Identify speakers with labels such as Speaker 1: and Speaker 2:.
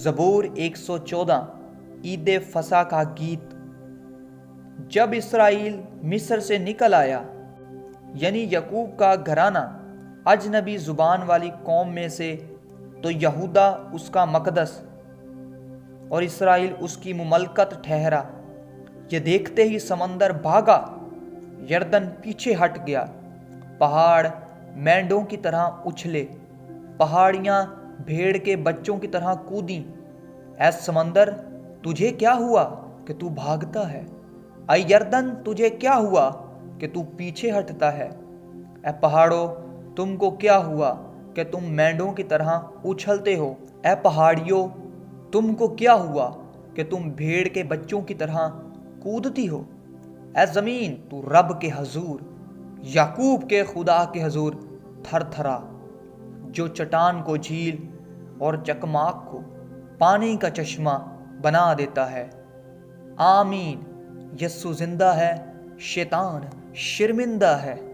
Speaker 1: زبور 114 عید فصح کا گیت۔ جب اسرائیل مصر سے نکل آیا، یعنی یعقوب کا گھرانہ اجنبی زبان والی قوم میں سے، تو یہودا اس کا مقدس اور اسرائیل اس کی مملکت ٹھہرا۔ یہ دیکھتے ہی سمندر بھاگا، یردن پیچھے ہٹ گیا، پہاڑ مینڈوں کی طرح اچھلے، پہاڑیاں بھیڑ کے بچوں کی طرح کودیں۔ اے سمندر، تجھے کیا ہوا کہ تو بھاگتا ہے؟ اے یردن، تجھے کیا ہوا کہ تو پیچھے ہٹتا ہے؟ اے پہاڑوں، تم کو کیا ہوا کہ تم مینڈوں کی طرح اچھلتے ہو؟ اے پہاڑیوں، تم کو کیا ہوا کہ تم بھیڑ کے بچوں کی طرح کودتی ہو؟ اے زمین، تو رب کے حضور، یعقوب کے خدا کے حضور تھر تھرا، جو چٹان کو جھیل اور چکماک کو پانی کا چشمہ بنا دیتا ہے۔ آمین۔ یسوع زندہ ہے، شیطان شرمندہ ہے۔